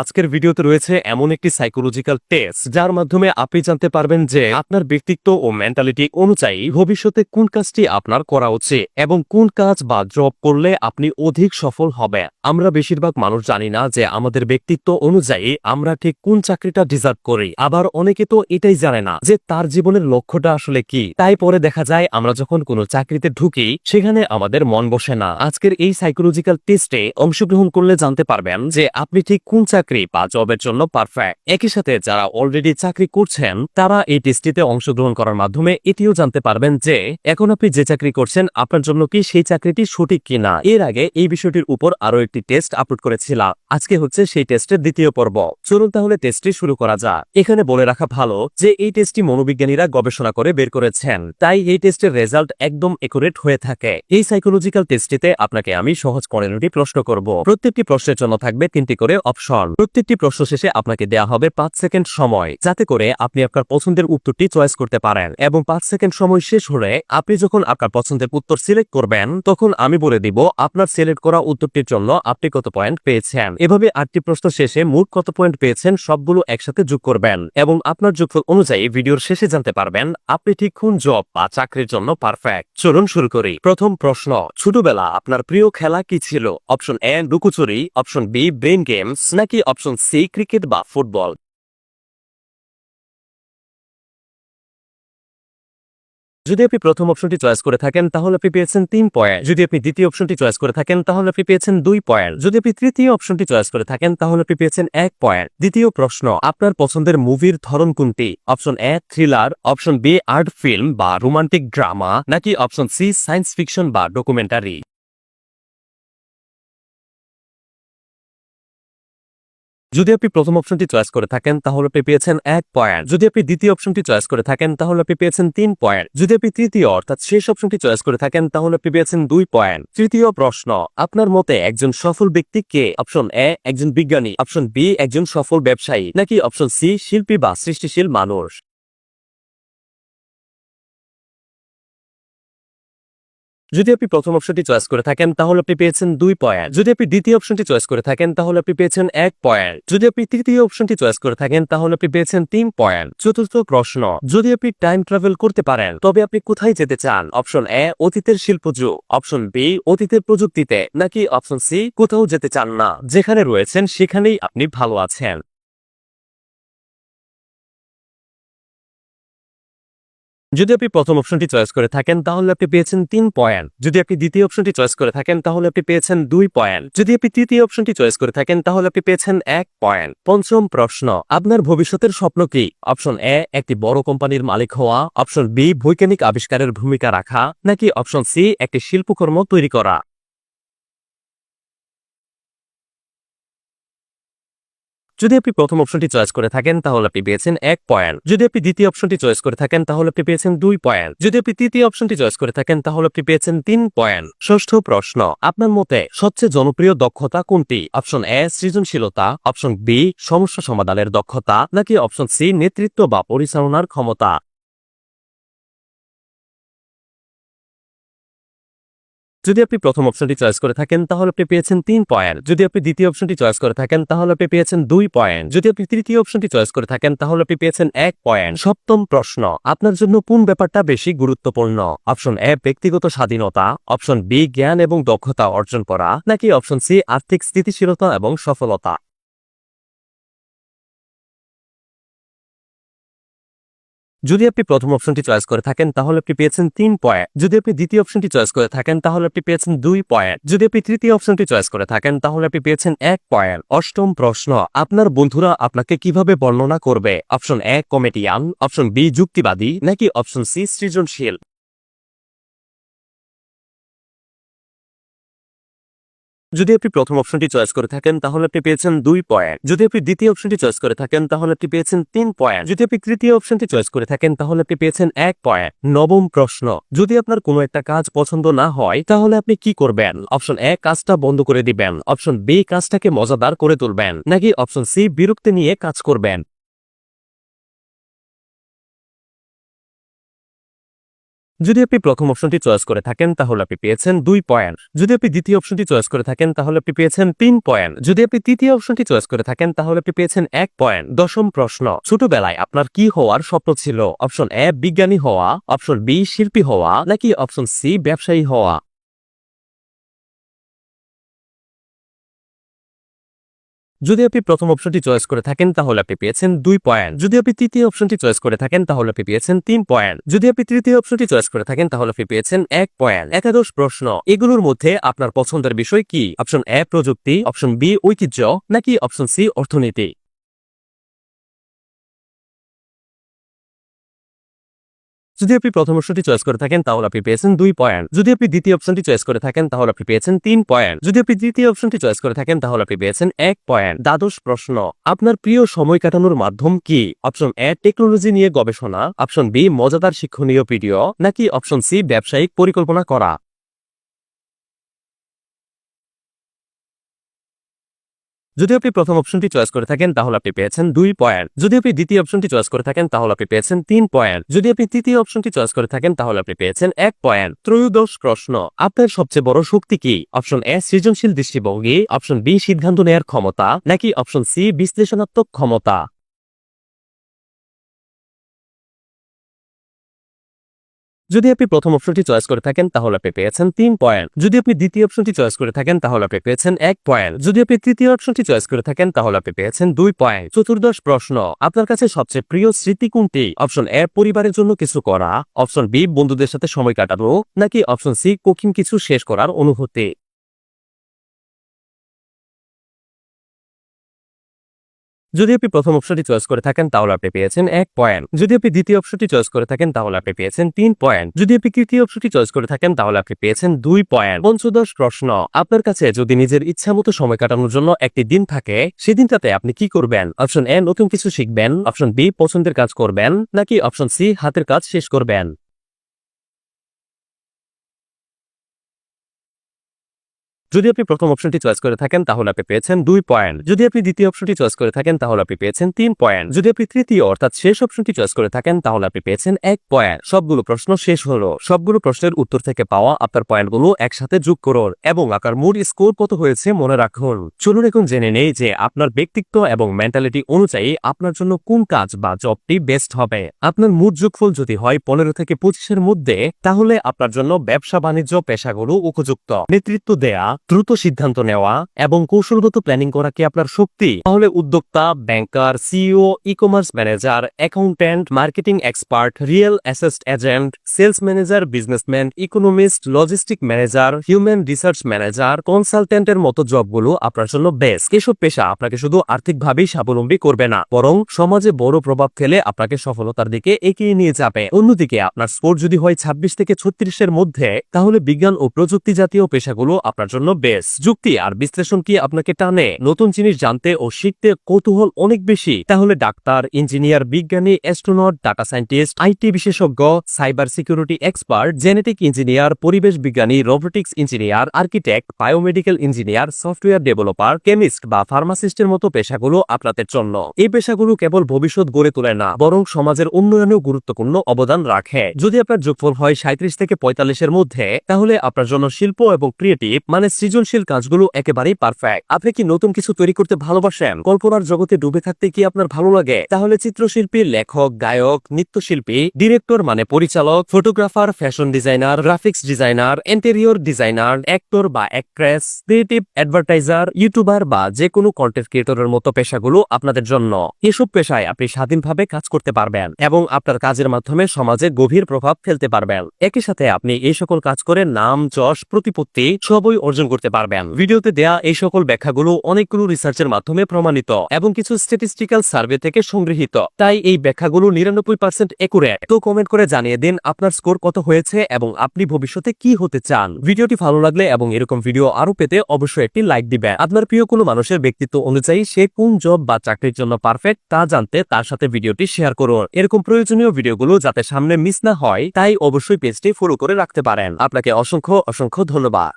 আজকের ভিডিওতে রয়েছে এমন একটি সাইকোলজিক্যাল টেস্ট যার মাধ্যমে আপনি জানতে পারবেন যে আপনার ব্যক্তিত্ব ও মেন্টালিটি অনুযায়ী ভবিষ্যতে কোন কাজটি আপনার করা উচিত এবং কোন কাজ বা জব করলে আপনি অধিক সফল হবে। আমরা বেশিরভাগ মানুষ জানি না যে আমাদের ব্যক্তিত্ব অনুযায়ী আমরা ঠিক কোন চাকরিটা ডিজার্ভ করি, আবার অনেকে তো এটাই জানে না যে তার জীবনের লক্ষ্যটা আসলে কি। তাই পরে দেখা যায় আমরা যখন কোনো চাকরিতে ঢুকি সেখানে আমাদের মন বসে না। আজকের এই সাইকোলজিক্যাল টেস্টে অংশগ্রহণ করলে জানতে পারবেন যে আপনি ঠিক কোন চাকরি বা জবের জন্য পারফেক্ট। একই সাথে যারা অলরেডি চাকরি করছেন তারা এই টেস্টটিতে অংশগ্রহণ করার মাধ্যমে এটিও জানতে পারবেন যে এখন আপনি যে চাকরি করছেন আপনার জন্য কি সেই চাকরিটি সঠিক কিনা। এর আগে এই বিষয়টির উপর আরো একটি টেস্ট আপলোড করেছিলাম, আজকে হচ্ছে সেই টেস্টের দ্বিতীয় পর্ব। চলুন তাহলে টেস্টটি শুরু করা যাক। এখানে বলে রাখা ভালো যে এই টেস্টটি মনোবিজ্ঞানীরা গবেষণা করে বের করেছেন, তাই এই টেস্টের রেজাল্ট একদম একুরেট হয়ে থাকে। এই সাইকোলজিক্যাল টেস্টটিতে আপনাকে আমি সহজ 15টি প্রশ্ন করব। প্রত্যেকটি প্রশ্নের জন্য থাকবে 3টি করে অপশন। প্রত্যেকটি প্রশ্ন শেষে আপনাকে দেয়া হবে 5 সেকেন্ড সময়, যাতে করে আপনি আপনার পছন্দের উত্তরটি চয়েস করতে পারেন। এবং 5 সেকেন্ড সময় শেষ হলে আপনি যখন আপনার পছন্দের উত্তর সিলেক্ট করবেন তখন আমি বলে দিব আপনার সিলেক্ট করা উত্তরটির জন্য আপনি কত পয়েন্ট পেয়েছেন। এভাবে 8টি প্রশ্ন শেষে মোট কত পয়েন্ট পেয়েছেন সবগুলো একসাথে যোগ করবেন এবং আপনার যোগফল অনুযায়ী ভিডিওর শেষে জানতে পারবেন আপনি ঠিক কোন জব বা চাকরির জন্য পারফেক্ট। চলুন শুরু করি। প্রথম প্রশ্ন, ছোটবেলা আপনার প্রিয় খেলা কি ছিল? অপশন এ লুকোচুরি, অপশন বি ব্রেন গেমস, নাকি অপশন সি ক্রিকেট বা ফুটবল। যদি আপনি প্রথম অপশনটি চয়েস করে থাকেন তাহলে আপনি পেয়েছেন 3 পয়েন্ট। যদি আপনি দ্বিতীয় অপশনটি চয়েস করে থাকেন তাহলে আপনি পেয়েছেন 2 পয়েন্ট। যদি আপনি তৃতীয় অপশনটি চয়েস করে থাকেন তাহলে আপনি পেয়েছেন 1 পয়েন্ট। দ্বিতীয় প্রশ্ন, আপনার পছন্দের মুভির ধরন কোনটি? Option A thriller, option B art film বা রোমান্টিক ড্রামা, নাকি অপশন সি সায়েন্স ফিকশন বা ডকুমেন্টারি। যদি আপনি প্রথম অপশনটি চয়েস করে থাকেন তাহলে আপনি পেয়েছেন 1 পয়েন্ট। যদি আপনি দ্বিতীয় অপশনটি চয়েস করে থাকেন তাহলে আপনি পেয়েছেন 3 পয়েন্ট। যদি আপনি তৃতীয় অর্থাৎ শেষ অপশনটি চয়েস করে থাকেন তাহলে আপনি পেয়েছেন 2 পয়েন্ট। তৃতীয় প্রশ্ন, আপনার মতে একজন সফল ব্যক্তি কে? অপশন এ একজন বিজ্ঞানী, অপশন বি একজন সফল ব্যবসায়ী, নাকি অপশন সি শিল্পী বা সৃষ্টিশীল মানুষ। যদি আপনি প্রথম অপশনটি চয়েস করে থাকেন তাহলে আপনি পেয়েছেন 2 পয়েন্ট। যদি আপনি দ্বিতীয় অপশনটি চয়েস করে থাকেন তাহলে আপনি পেয়েছেন 1 পয়েন্ট। যদি আপনি তৃতীয় অপশনটি চয়েস করে থাকেন তাহলে আপনি পেয়েছেন 3 পয়েন্ট। চতুর্থ প্রশ্ন, যদি আপনি টাইম ট্রাভেল করতে পারেন তবে আপনি কোথায় যেতে চান? অপশন এ অতীতের শিল্পযুগ, অপশন বি অতীতের প্রযুক্তিতে, নাকি অপশন সি কোথাও যেতে চান না, যেখানে রয়েছেন সেখানেই আপনি ভালো আছেন। যদি আপনি প্রথম অপশনটি চয়েস করে থাকেন তাহলে আপনি পেয়েছেন 3 পয়েন্ট। যদি আপনি দ্বিতীয় অপশনটি চয়েস করে থাকেন তাহলে আপনি পেয়েছেন 2 পয়েন্ট। যদি আপনি তৃতীয় অপশনটি চয়েস করে থাকেন তাহলে আপনি পেয়েছেন 1 পয়েন্ট। পঞ্চম প্রশ্ন, আপনার ভবিষ্যতের স্বপ্ন কি? অপশন এ একটি বড় কোম্পানির মালিক হওয়া, অপশন বি বৈজ্ঞানিক আবিষ্কারের ভূমিকা রাখা, নাকি অপশন সি একটি শিল্পকর্ম তৈরি করা। যদি আপনি প্রথম অপশনটি চয়েস করে থাকেন তাহলে আপনি পেয়েছেন 1 পয়েন্ট। যদি আপনি দ্বিতীয় অপশনটি চয়েস করে থাকেন তাহলে আপনি পেয়েছেন 2 পয়েন্ট। যদি আপনি তৃতীয় অপশনটি চয়েস করে থাকেন তাহলে আপনি পেয়েছেন 3 পয়েন্ট। ষষ্ঠ প্রশ্ন, আপনার মতে সবচেয়ে জনপ্রিয় দক্ষতা কোনটি? অপশন এ সৃজনশীলতা, অপশন বি সমস্যা সমাধানের দক্ষতা, নাকি অপশন সি নেতৃত্ব বা পরিচালনার ক্ষমতা। যদি আপনি প্রথম অপশনটি চয়েস করে থাকেন তাহলে আপনি পেয়েছেন 3 পয়েন্ট। যদি আপনি দ্বিতীয় অপশনটি চয়েস করে থাকেন তাহলে আপনি পেয়েছেন 2 পয়েন্ট। যদি আপনি তৃতীয় অপশনটি চয়েস করে থাকেন তাহলে আপনি পেয়েছেন 1 পয়েন্ট। সপ্তম প্রশ্ন, আপনার জন্য কোন ব্যাপারটা বেশি গুরুত্বপূর্ণ? অপশন এ ব্যক্তিগত স্বাধীনতা, অপশন বি জ্ঞান এবং দক্ষতা অর্জন করা, নাকি অপশন সি আর্থিক স্থিতিশীলতা এবং সফলতা। যদি আপনি প্রথম অপশনটি চয়েস করে থাকেন তাহলে আপনি পেয়েছেন 3 পয়েন্ট। যদি আপনি দ্বিতীয় অপশনটি চয়েস করে থাকেন তাহলে আপনি পেয়েছেন 2 পয়েন্ট। যদি আপনি তৃতীয় অপশনটি চয়েস করে থাকেন তাহলে আপনি পেয়েছেন 1 পয়েন্ট। অষ্টম প্রশ্ন, আপনার বন্ধুরা আপনাকে কিভাবে বর্ণনা করবে? Option A comedian, option B যুক্তিবাদী, নাকি অপশন সি সৃজনশীল। যদি আপনি প্রথম অপশনটি চয়েস করে থাকেন তাহলে আপনি পেয়েছেন 2 পয়েন্ট। যদি আপনি দ্বিতীয় অপশনটি চয়েস করে থাকেন তাহলে আপনি পেয়েছেন 3 পয়েন্ট। যদি আপনি তৃতীয় অপশনটি চয়েস করে থাকেন তাহলে আপনি পেয়েছেন 1 পয়েন্ট। নবম প্রশ্ন, যদি আপনার কোনো একটা কাজ পছন্দ না হয় তাহলে আপনি কি করবেন? অপশন এ কাজটা বন্ধ করে দিবেন, অপশন বি কাজটাকে মজাদার করে তুলবেন, নাকি অপশন সি বিরক্তি নিয়ে কাজ করবেন। যদি আপনি প্রথম অপশনটি চয়েস করে থাকেন তাহলে আপনি পেয়েছেন 2 পয়েন্ট। যদি আপনি দ্বিতীয় অপশনটি চয়েস করে থাকেন তাহলে আপনি পেয়েছেন 3 পয়েন্ট। যদি আপনি তৃতীয় অপশনটি চয়েস করে থাকেন তাহলে আপনি পেয়েছেন 1 পয়েন্ট। দশম প্রশ্ন, ছোটবেলায় আপনার কি হওয়ার স্বপ্ন ছিল? অপশন এ বিজ্ঞানী হওয়া, অপশন বি শিল্পী হওয়া, নাকি অপশন সি ব্যবসায়ী হওয়া? যদি আপনি প্রথম অপশনটি চয়েস করে থাকেন তাহলে আপনি পেয়েছেন 2 পয়েন্ট। যদি আপনি তৃতীয় অপশনটি চয়েস করে থাকেন তাহলে আপনি পেয়েছেন 3 পয়েন্ট। যদি আপনি তৃতীয় অপশনটি চয়েস করে থাকেন তাহলে আপনি পেয়েছেন 1 পয়েন্ট। একাদশ প্রশ্ন, এগুলোর মধ্যে আপনার পছন্দের বিষয় কি? অপশন এ প্রযুক্তি, অপশন বি ঐতিহ্য, নাকি অপশন সি অর্থনীতি? যদি আপনি প্রথম অপশনটি চয়েস করে থাকেন তাহলে আপনি পেয়েছেন 2 পয়েন্ট। যদি আপনি দ্বিতীয় অপশনটি চয়েস করে থাকেন তাহলে আপনি পেয়েছেন 3 পয়েন্ট। যদি আপনি তৃতীয় অপশনটি চয়েস করে থাকেন তাহলে আপনি পেয়েছেন 1 পয়েন্ট। দ্বাদশ প্রশ্ন, আপনার প্রিয় সময় কাটানোর মাধ্যম কি? অপশন এ টেকনোলজি নিয়ে গবেষণা, অপশন বি মজাদার শিক্ষণীয় ভিডিও, নাকি অপশন সি ব্যবসায়িক পরিকল্পনা করা? যদি আপনি প্রথম অপশনটি চয়েস করে থাকেন তাহলে আপনি পেয়েছেন 2 পয়েন্ট। যদি আপনি দ্বিতীয় অপশনটি চয়েস করে থাকেন তাহলে আপনি পেয়েছেন 3 পয়েন্ট। যদি আপনি তৃতীয় অপশনটি চয়েস করে থাকেন তাহলে আপনি পেয়েছেন 1 পয়েন্ট। ত্রয়োদশ প্রশ্ন, আপনার সবচেয়ে বড় শক্তি কি? অপশন এ সৃজনশীল দৃষ্টিভঙ্গি, অপশন বি সিদ্ধান্ত নেয়ার ক্ষমতা, নাকি অপশন সি বিশ্লেষণাত্মক ক্ষমতা? যদি আপনি প্রথম অপশনটি চয়েস করে থাকেন তাহলে আপনি পেয়েছেন 3 পয়েন্ট। যদি আপনি দ্বিতীয় অপশনটি চয়েস করে থাকেন তাহলে আপনি পেয়েছেন 1 পয়েন্ট। যদি আপনি তৃতীয় অপশনটি চয়েস করে থাকেন তাহলে আপনি পেয়েছেন 2 পয়েন্ট। চতুর্দশ প্রশ্ন, আপনার কাছে সবচেয়ে প্রিয় স্মৃতি কোনটি? অপশন এ পরিবারের জন্য কিছু করা, অপশন বি বন্ধুদের সাথে সময় কাটানো, নাকি অপশন সি কঠিন কিছু শেষ করার অনুভূতি? যদি আপনি প্রথম অপশনটি চয়েস করে থাকেন তাহলে আপনি পেয়েছেন 1 পয়েন্ট। যদি আপনি দ্বিতীয় অপশনটি চয়েস করে থাকেন তাহলে আপনি পেয়েছেন 3 পয়েন্ট। যদি আপনি তৃতীয় অপশনটি চয়েস করে থাকেন তাহলে আপনি পেয়েছেন 2 পয়েন্ট। পঞ্চদশ প্রশ্ন, আপনার কাছে যদি নিজের ইচ্ছামতো সময় কাটানোর জন্য একটি দিন থাকে, সেদিনটাতে আপনি কি করবেন? অপশন এ নতুন কিছু শিখবেন, অপশন বি পছন্দের কাজ করবেন, নাকি অপশন সি হাতের কাজ শেষ করবেন? যদি আপনি প্রথম অপশনটি চয়েস করে থাকেন তাহলে আপনি পেয়েছেন 2 পয়েন্ট। যদি আপনি দ্বিতীয় অপশনটি চয়েস করে থাকেন তাহলে আপনি পেয়েছেন 3 পয়েন্ট। যদি আপনি তৃতীয় অর্থাৎ শেষ অপশনটি চয়েস করে থাকেন তাহলে আপনি পেয়েছেন 1 পয়েন্ট। সবগুলো প্রশ্ন শেষ হলো। সবগুলো প্রশ্নের উত্তর থেকে পাওয়া আপনার পয়েন্টগুলো একসাথে যোগ করুন এবং আপনার মোট স্কোর কত হয়েছে মনে রাখুন। চলুন এখন জেনে নেই যে আপনার ব্যক্তিত্ব এবং মেন্টালিটি অনুযায়ী আপনার জন্য কোন কাজ বা জবটি বেস্ট হবে। আপনার মোট যোগফল যদি হয় 15 থেকে 25 মধ্যে, তাহলে আপনার জন্য ব্যবসা বাণিজ্য পেশাগুলো উপযুক্ত। নেতৃত্ব দেয়া, দ্রুত সিদ্ধান্ত নেওয়া এবং কৌশলগত প্ল্যানিং করা কি আপনার শক্তি? তাহলে উদ্যোক্তা, banker, CEO, e commerce manager, accountant, marketing expert, real asset agent, sales manager, businessman, economist, logistic manager, human research manager, কনসালটেন্টের মতো জবগুলো আপনার জন্য বেস্ট। এসব পেশা আপনাকে শুধু আর্থিকভাবেই স্বাবলম্বী করবে না, বরং সমাজে বড় প্রভাব ফেলে আপনাকে সফলতার দিকে এগিয়ে নিয়ে যাবে। অন্যদিকে আপনার স্কোর যদি হয় 26 থেকে 36 মধ্যে, তাহলে বিজ্ঞান ও প্রযুক্তি জাতীয় পেশাগুলো আপনার জন্য বেস্ট। যুক্তি আর বিশ্লেষণ কি আপনাকে টানে? নতুন জিনিস জানতে ও শিখতে কৌতূহল অনেক বেশি? তাহলে ডাক্তার, ইঞ্জিনিয়ার, বিজ্ঞানী, অ্যাস্ট্রোনট, ডাটা সায়েন্টিস্ট, আইটি বিশেষজ্ঞ, cyber security expert, genetic engineer, পরিবেশ বিজ্ঞানী, robotics engineer, architect, biomedical engineer, software developer, chemist বা ফার্মাসিস্টের মতো পেশাগুলো আপনাদের জন্য। এই পেশাগুলো কেবল ভবিষ্যৎ গড়ে তোলে না, বরং সমাজের উন্নয়নেও গুরুত্বপূর্ণ অবদান রাখে। যদি আপনার যোগফল হয় 37 থেকে 45 মধ্যে, তাহলে আপনার জন্য শিল্প এবং ক্রিয়েটিভ মানে সৃজনশীল কাজগুলো একেবারেই পারফেক্ট। আপনি কি নতুন কিছু তৈরি করতে ভালোবাসেন? কল্পনার জগতে ডুবে থাকতে কি আপনার ভালো লাগে? তাহলে চিত্রশিল্পী, লেখক, গায়ক, নৃত্যশিল্পী, ডিরেক্টর মানে পরিচালক, photographer, fashion designer, graphics designer, interior designer, actor বা অ্যাক্ট্রেস, ক্রিয়েটিভ অ্যাডভার্টাইজার, ইউটিউবার বা যে কোনো কন্টেন্ট ক্রিয়েটরের মতো পেশাগুলো আপনাদের জন্য। এসব পেশায় আপনি স্বাধীনভাবে কাজ করতে পারবেন এবং আপনার কাজের মাধ্যমে সমাজে গভীর প্রভাব ফেলতে পারবেন। একই সাথে আপনি এই সকল কাজ করে নাম, যশ, প্রতিপত্তি সবই অর্জন করতে পারবেন। ভিডিওতে দেয়া এই সকল ব্যাখ্যাগুলো অনেকগুলো রিসার্চের মাধ্যমে প্রমাণিত এবং কিছু স্ট্যাটিস্টিক্যাল সার্ভে থেকে সংগৃহীত, তাই এই ব্যাখ্যাগুলো 99% একুরেট। তো কমেন্ট করে জানিয়ে দিন আপনার স্কোর কত হয়েছে এবং আপনি ভবিষ্যতে কি হতে চান। ভিডিওটি ভালো লাগলে এবং এরকম ভিডিও আরো পেতে অবশ্যই একটি লাইক দিবেন। আপনার প্রিয় কোনো মানুষের ব্যক্তিত্ব অনুযায়ী সে কোন জব বা চাকরির জন্য পারফেক্ট তা জানতে তার সাথে ভিডিওটি শেয়ার করুন। এরকম প্রয়োজনীয় ভিডিওগুলো যাতে সামনে মিস না হয়, তাই অবশ্যই পেজটি ফলো করে রাখতে পারেন। আপনাকে অসংখ্য ধন্যবাদ।